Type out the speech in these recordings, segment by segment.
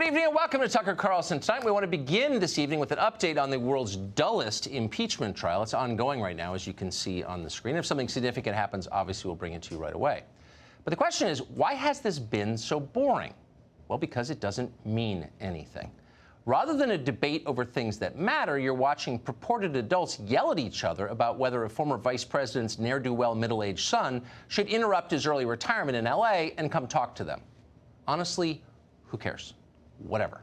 Good evening and welcome to Tucker Carlson. Tonight we want to begin this evening with an update on the world's dullest impeachment trial. It's ongoing right now, as you can see on the screen. If something significant happens, obviously we'll bring it to you right away. But the question is, why has this been so boring? Well, because it doesn't mean anything. Rather than a debate over things that matter, you're watching purported adults yell at each other about whether a former vice president's ne'er-do-well middle-aged son should interrupt his early retirement in L.A. and come talk to them. Honestly, who cares? Whatever.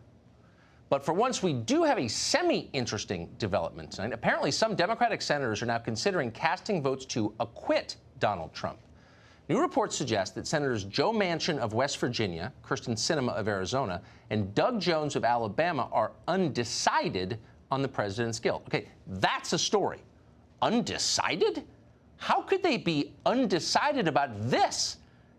But for once, we do have a semi-interesting development tonight. Apparently, some Democratic senators are now considering casting votes to acquit Donald Trump. New reports suggest that Senators Joe Manchin of West Virginia, Kyrsten Sinema of Arizona, and Doug Jones of Alabama are undecided on the president's guilt. Okay, that's a story. Undecided? How could they be undecided about this?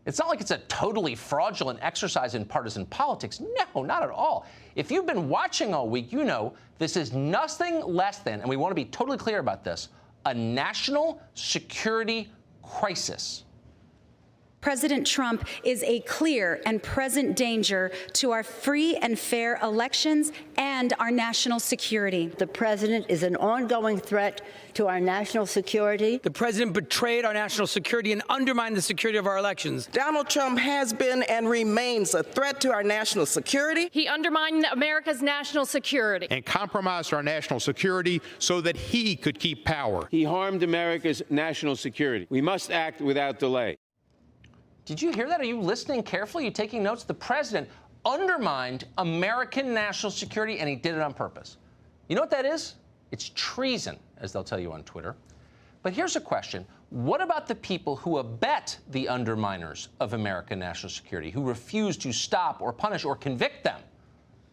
It's not like it's a totally fraudulent exercise in partisan politics. No, not at all. If you've been watching all week, you know this is nothing less than, and we want to be totally clear about this, a national security crisis. President Trump is a clear and present danger to our free and fair elections and our national security. The president is an ongoing threat to our national security. The president betrayed our national security and undermined the security of our elections. Donald Trump has been and remains a threat to our national security. He undermined America's national security and compromised our national security so that he could keep power. He harmed America's national security. We must act without delay. Did you hear that? Are you listening carefully? Are you taking notes? The president undermined American national security, and he did it on purpose. You know what that is? It's treason, as they'll tell you on Twitter. But here's a question. What about the people who abet the underminers of American national security, who refuse to stop or punish or convict them?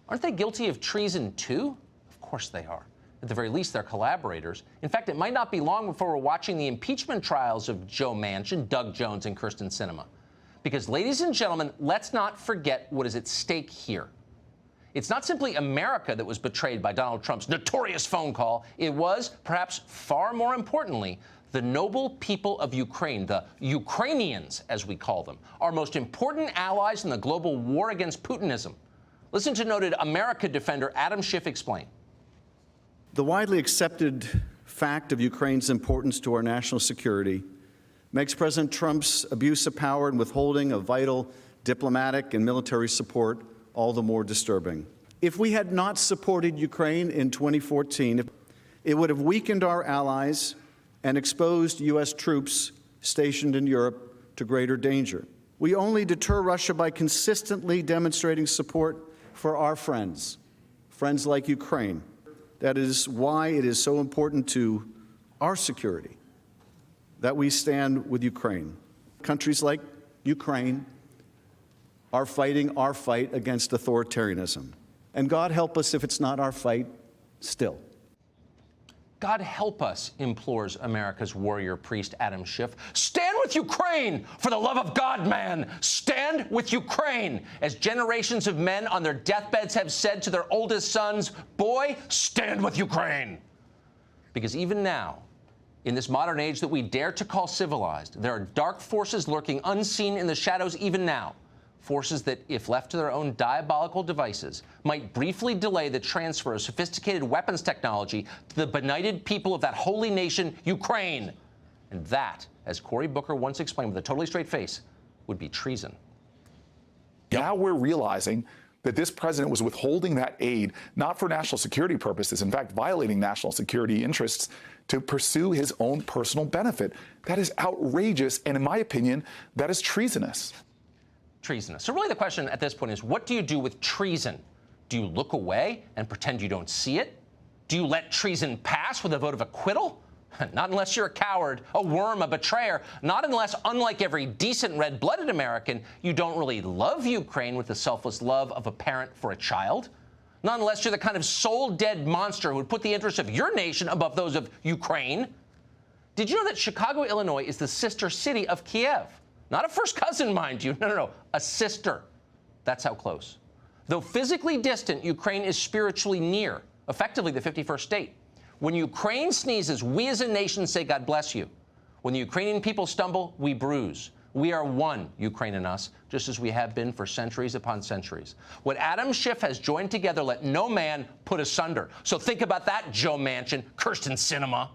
Aren't they guilty of treason too? Of course they are. At the very least, they're collaborators. In fact, it might not be long before we're watching the impeachment trials of Joe Manchin, Doug Jones, and Kyrsten Sinema. Because, ladies and gentlemen, let's not forget what is at stake here. It's not simply America that was betrayed by Donald Trump's notorious phone call. It was, perhaps far more importantly, the noble people of Ukraine, the Ukrainians, as we call them, our most important allies in the global war against Putinism. Listen to noted America defender Adam Schiff explain. The widely accepted fact of Ukraine's importance to our national security makes President Trump's abuse of power and withholding of vital diplomatic and military support all the more disturbing. If we had not supported Ukraine in 2014, it would have weakened our allies and exposed U.S. troops stationed in Europe to greater danger. We only deter Russia by consistently demonstrating support for our friends like Ukraine. That is why it is so important to our security that we stand with Ukraine. Countries like Ukraine are fighting our fight against authoritarianism. And God help us if it's not our fight still. God help us, implores America's warrior priest Adam Schiff. Stand with Ukraine! For the love of God, man! Stand with Ukraine! As generations of men on their deathbeds have said to their oldest sons, boy, stand with Ukraine! Because even now, in this modern age that we dare to call civilized, there are dark forces lurking unseen in the shadows even now. Forces that, if left to their own diabolical devices, might briefly delay the transfer of sophisticated weapons technology to the benighted people of that holy nation, Ukraine. And that, as Cory Booker once explained with a totally straight face, would be treason. Now we're realizing that this president was withholding that aid not for national security purposes, in fact, violating national security interests to pursue his own personal benefit. That is outrageous, and in my opinion, that is treasonous. Treasonous. So really the question at this point is, what do you do with treason? Do you look away and pretend you don't see it? Do you let treason pass with a vote of acquittal? Not unless you're a coward, a worm, a betrayer. Not unless, unlike every decent red-blooded American, you don't really love Ukraine with the selfless love of a parent for a child. Not unless you're the kind of soul-dead monster who would put the interests of your nation above those of Ukraine. Did you know that Chicago, Illinois is the sister city of Kiev? Not a first cousin, mind you. No, a sister. That's how close. Though physically distant, Ukraine is spiritually near, effectively the 51st state. When Ukraine sneezes, we as a nation say, God bless you. When the Ukrainian people stumble, we bruise. We are one, Ukraine and us, just as we have been for centuries upon centuries. What Adam Schiff has joined together, let no man put asunder. So think about that, Joe Manchin, Kirsten Sinema.